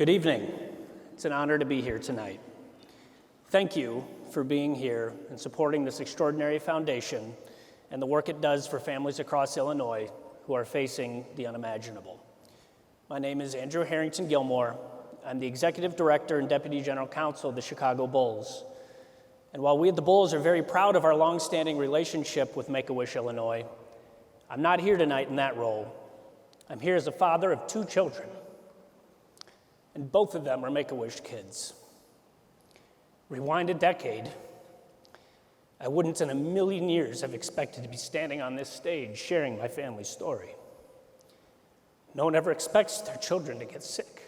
Good evening. It's an honor to be here tonight. Thank you for being here and supporting this extraordinary foundation and the work it does for families across Illinois who are facing the unimaginable. My name is Andrew Harrington Gilmore. I'm the Executive Director and Deputy General Counsel of the Chicago Bulls. And while we at the Bulls are very proud of our longstanding relationship with Make-A-Wish Illinois, I'm not here tonight in that role. I'm here as a father of two children, and both of them are Make-A-Wish kids. Rewind a decade, I wouldn't in a million years have expected to be standing on this stage sharing my family's story. No one ever expects their children to get sick,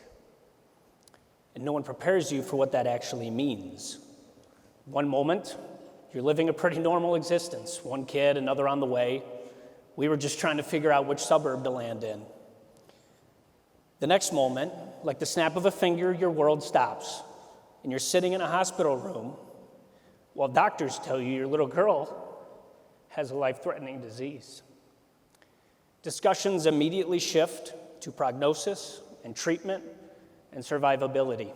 and no one prepares you for what that actually means. One moment, you're living a pretty normal existence, one kid, another on the way. We were just trying to figure out which suburb to land in. The next moment, like the snap of a finger, your world stops, and you're sitting in a hospital room while doctors tell you your little girl has a life-threatening disease. Discussions immediately shift to prognosis and treatment and survivability.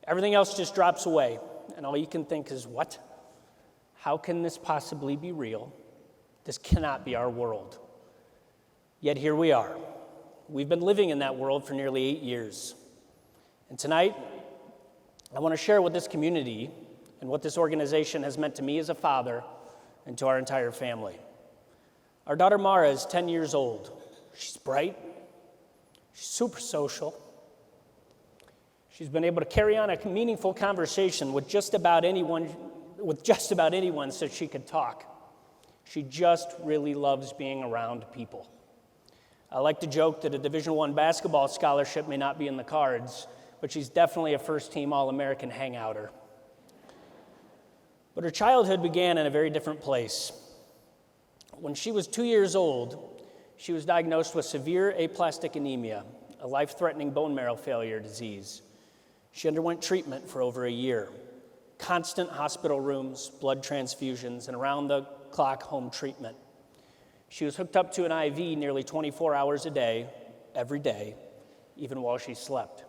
Everything else just drops away, and all you can think is, what? How can this possibly be real? This cannot be our world. Yet here we are. We've been living in that world for nearly 8 years. And tonight, I want to share with this community and what this organization has meant to me as a father and to our entire family. Our daughter Mara is 10 years old. She's bright. She's super social. She's been able to carry on a meaningful conversation with just about anyone so she could talk. She just really loves being around people. I like to joke that a Division I basketball scholarship may not be in the cards, but she's definitely a first-team All-American hangouter. But her childhood began in a very different place. When she was 2 years old, she was diagnosed with severe aplastic anemia, a life-threatening bone marrow failure disease. She underwent treatment for over a year, constant hospital rooms, blood transfusions, and around-the-clock home treatment. She was hooked up to an IV nearly 24 hours a day, every day, even while she slept.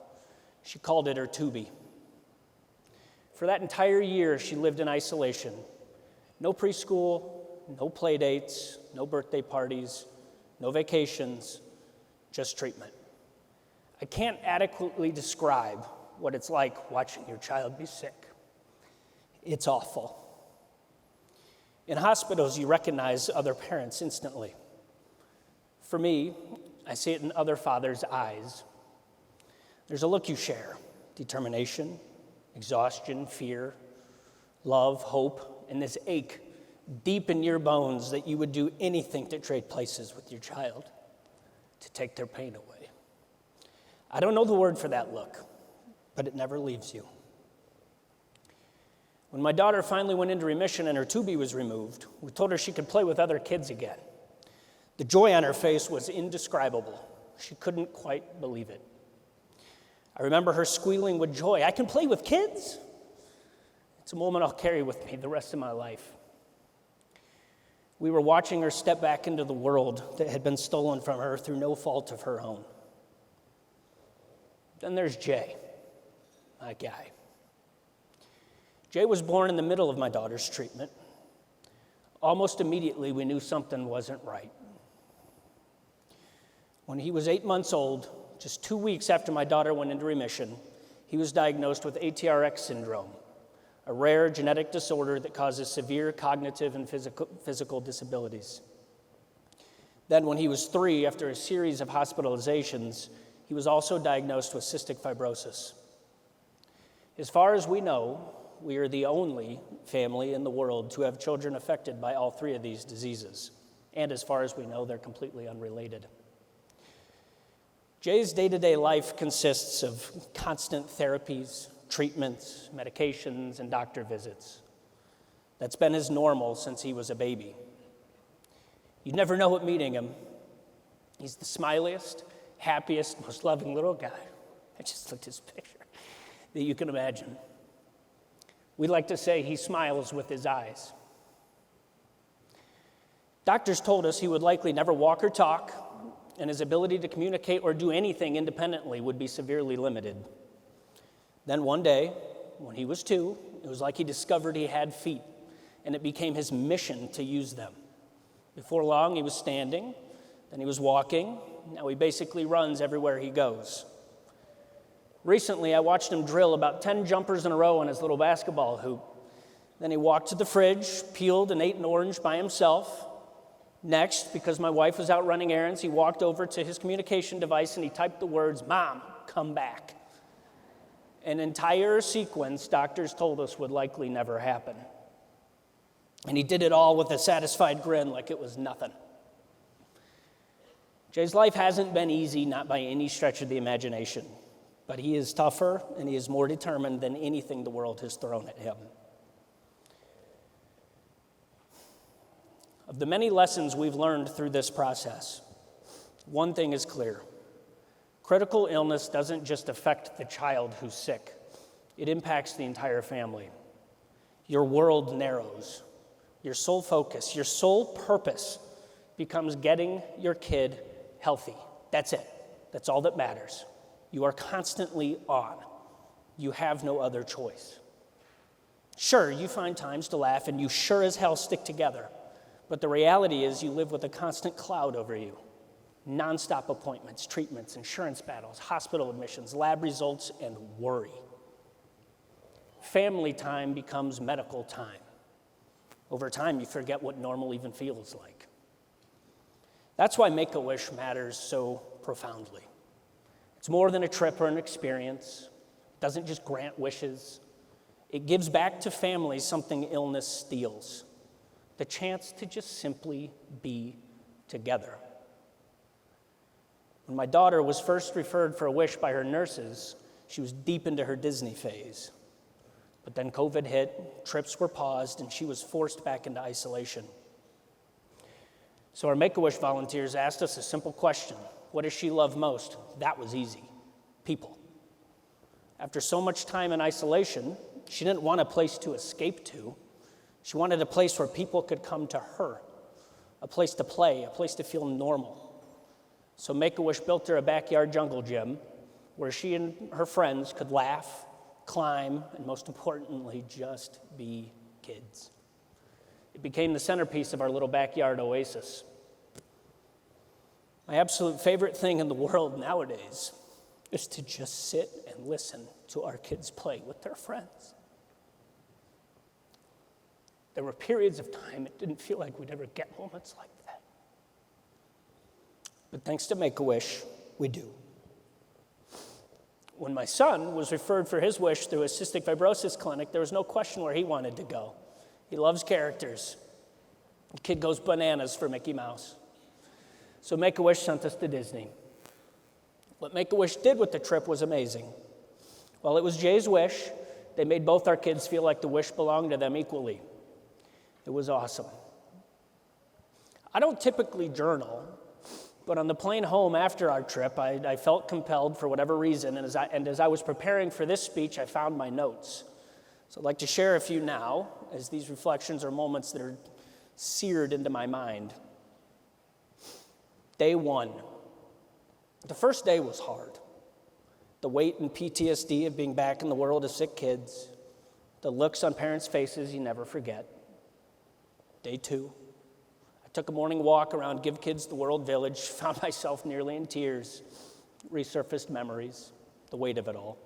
She called it her Tubi. For that entire year, she lived in isolation. No preschool, no play dates, no birthday parties, no vacations, just treatment. I can't adequately describe what it's like watching your child be sick. It's awful. In hospitals, you recognize other parents instantly. For me, I see it in other fathers' eyes. There's a look you share: determination, exhaustion, fear, love, hope, and this ache deep in your bones that you would do anything to trade places with your child, to take their pain away. I don't know the word for that look, but it never leaves you. When my daughter finally went into remission and her Tubi was removed, we told her she could play with other kids again. The joy on her face was indescribable. She couldn't quite believe it. I remember her squealing with joy, "I can play with kids?" It's a moment I'll carry with me the rest of my life. We were watching her step back into the world that had been stolen from her through no fault of her own. Then there's Jay, my guy. Jay was born in the middle of my daughter's treatment. Almost immediately, we knew something wasn't right. When he was 8 months old, just 2 weeks after my daughter went into remission, he was diagnosed with ATRX syndrome, a rare genetic disorder that causes severe cognitive and physical disabilities. Then when he was 3, after a series of hospitalizations, he was also diagnosed with cystic fibrosis. As far as we know, we are the only family in the world to have children affected by all 3 of these diseases. And as far as we know, they're completely unrelated. Jay's day-to-day life consists of constant therapies, treatments, medications, and doctor visits. That's been his normal since he was a baby. You never know it meeting him. He's the smiliest, happiest, most loving little guy. I just looked at his picture that you can imagine. We like to say he smiles with his eyes. Doctors told us he would likely never walk or talk, and his ability to communicate or do anything independently would be severely limited. Then one day, when he was 2, it was like he discovered he had feet, and it became his mission to use them. Before long, he was standing, then he was walking. Now he basically runs everywhere he goes. Recently, I watched him drill about 10 jumpers in a row on his little basketball hoop. Then he walked to the fridge, peeled and ate an orange by himself. Next, because my wife was out running errands, he walked over to his communication device and he typed the words, "Mom, come back." An entire sequence doctors told us would likely never happen. And he did it all with a satisfied grin like it was nothing. Jay's life hasn't been easy, not by any stretch of the imagination, but he is tougher and he is more determined than anything the world has thrown at him. Of the many lessons we've learned through this process, one thing is clear. Critical illness doesn't just affect the child who's sick. It impacts the entire family. Your world narrows. Your sole focus, your sole purpose becomes getting your kid healthy. That's it. That's all that matters. You are constantly on. You have no other choice. Sure, you find times to laugh and you sure as hell stick together. But the reality is you live with a constant cloud over you. Nonstop appointments, treatments, insurance battles, hospital admissions, lab results, and worry. Family time becomes medical time. Over time, you forget what normal even feels like. That's why Make-A-Wish matters so profoundly. It's more than a trip or an experience. It doesn't just grant wishes. It gives back to families something illness steals. The chance to just simply be together. When my daughter was first referred for a wish by her nurses, she was deep into her Disney phase. But then COVID hit, trips were paused, and she was forced back into isolation. So our Make-A-Wish volunteers asked us a simple question. What does she love most? That was easy. People. After so much time in isolation, she didn't want a place to escape to. She wanted a place where people could come to her, a place to play, a place to feel normal. So Make-A-Wish built her a backyard jungle gym where she and her friends could laugh, climb, and most importantly, just be kids. It became the centerpiece of our little backyard oasis. My absolute favorite thing in the world nowadays is to just sit and listen to our kids play with their friends. There were periods of time it didn't feel like we'd ever get moments like that. But thanks to Make-A-Wish, we do. When my son was referred for his wish through a cystic fibrosis clinic, there was no question where he wanted to go. He loves characters. The kid goes bananas for Mickey Mouse. So Make-A-Wish sent us to Disney. What Make-A-Wish did with the trip was amazing. While it was Jay's wish, they made both our kids feel like the wish belonged to them equally. It was awesome. I don't typically journal, but on the plane home after our trip, I felt compelled for whatever reason, and as I was preparing for this speech, I found my notes. So I'd like to share a few now, as these reflections are moments that are seared into my mind. Day 1. The first day was hard. The weight and PTSD of being back in the world of sick kids, the looks on parents' faces you never forget. Day 2. I took a morning walk around Give Kids the World Village, found myself nearly in tears, resurfaced memories, the weight of it all.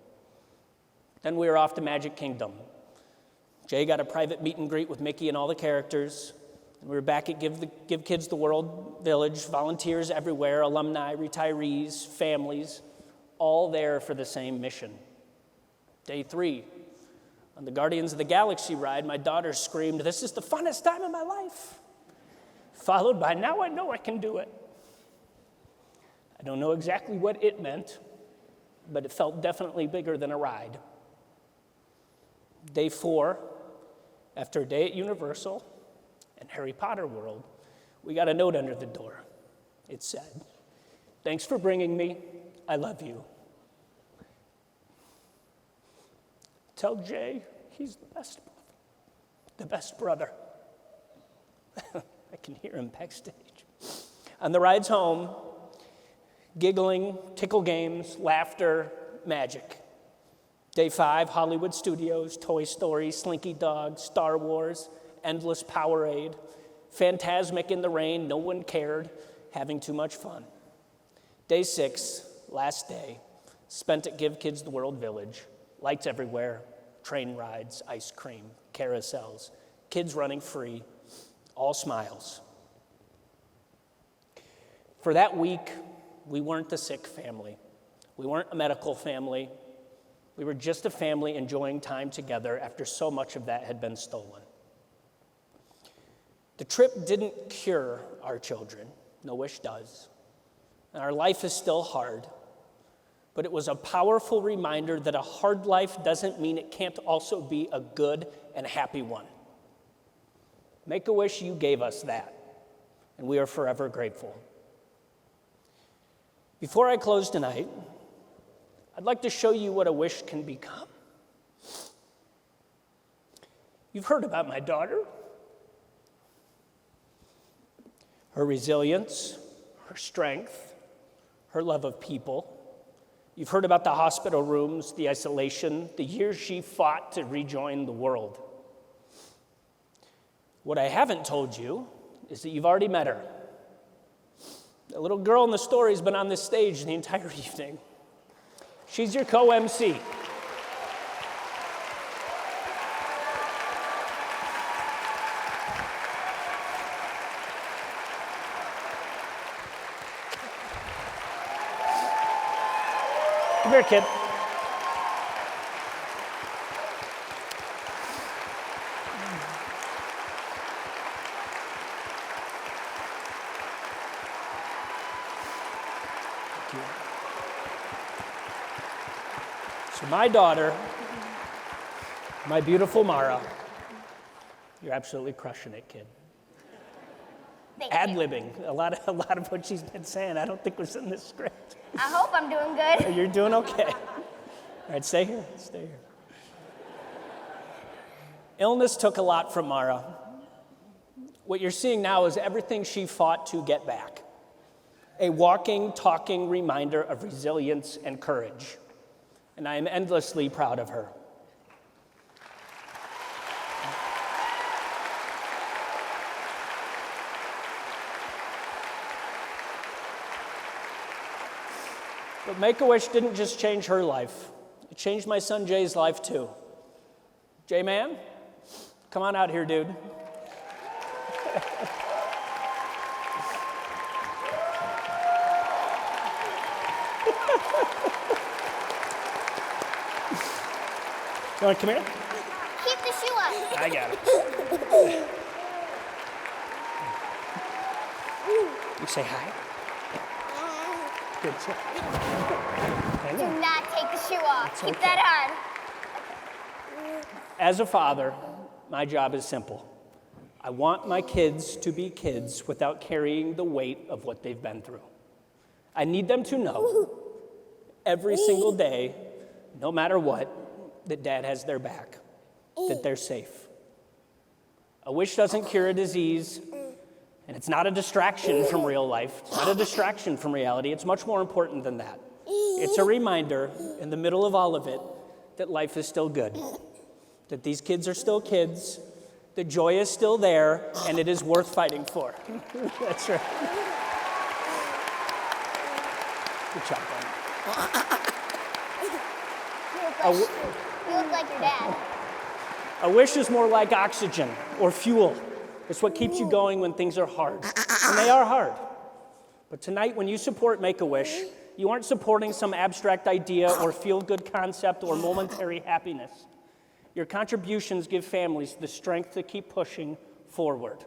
Then we were off to Magic Kingdom. Jay got a private meet and greet with Mickey and all the characters. And we were back at Give Kids the World Village, volunteers everywhere, alumni, retirees, families, all there for the same mission. Day 3. On the Guardians of the Galaxy ride, my daughter screamed, "This is the funnest time of my life," followed by, "Now I know I can do it." I don't know exactly what it meant, but it felt definitely bigger than a ride. Day 4, after a day at Universal and Harry Potter World, we got a note under the door. It said, "Thanks for bringing me. I love you. Tell Jay he's the best brother." I can hear him backstage. On the rides home, Giggling, tickle games, laughter, magic. Day 5, Hollywood Studios, Toy Story, Slinky Dog, Star Wars, endless Powerade, Phantasmic in the rain, no one cared, having too much fun. Day 6, last day, spent at Give Kids the World Village. Lights everywhere, train rides, ice cream, carousels, kids running free, all smiles. For that week, we weren't the sick family. We weren't a medical family. We were just a family enjoying time together after so much of that had been stolen. The trip didn't cure our children. No wish does. And our life is still hard. But it was a powerful reminder that a hard life doesn't mean it can't also be a good and happy one. Make-A-Wish, you gave us that, and we are forever grateful. Before I close tonight, I'd like to show you what a wish can become. You've heard about my daughter, her resilience, her strength, her love of people. You've heard about the hospital rooms, the isolation, the years she fought to rejoin the world. What I haven't told you is that you've already met her. The little girl in the story has been on this stage the entire evening. She's your co-MC. Come here, kid. So my daughter, my beautiful Mara, you're absolutely crushing it, kid. Ad-libbing. A lot of what she's been saying, I don't think was in the script. I hope I'm doing good. You're doing okay. All right, stay here. Illness took a lot from Mara. What you're seeing now is everything she fought to get back. A walking, talking reminder of resilience and courage. And I am endlessly proud of her. But Make-A-Wish didn't just change her life. It changed my son Jay's life too. Jay, man, come on out here, dude. You want to come here? Keep the shoe on. I got it. You say hi. Good job. Do not take the shoe off. Keep that on. As a father, my job is simple. I want my kids to be kids without carrying the weight of what they've been through. I need them to know every single day, no matter what, that Dad has their back, that they're safe. A wish doesn't cure a disease, and it's not a distraction from real life. It's not a distraction from reality. It's much more important than that. It's a reminder in the middle of all of it that life is still good, that these kids are still kids, that joy is still there, and it is worth fighting for. That's right. Good job, buddy. You look like your dad. A wish is more like oxygen or fuel. It's what keeps you going when things are hard. And they are hard. But tonight, when you support Make-A-Wish, you aren't supporting some abstract idea or feel-good concept or momentary happiness. Your contributions give families the strength to keep pushing forward.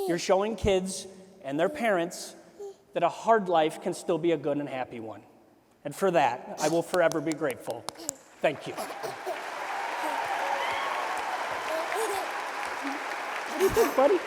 You're showing kids and their parents that a hard life can still be a good and happy one. And for that, I will forever be grateful. Thank you. Buddy?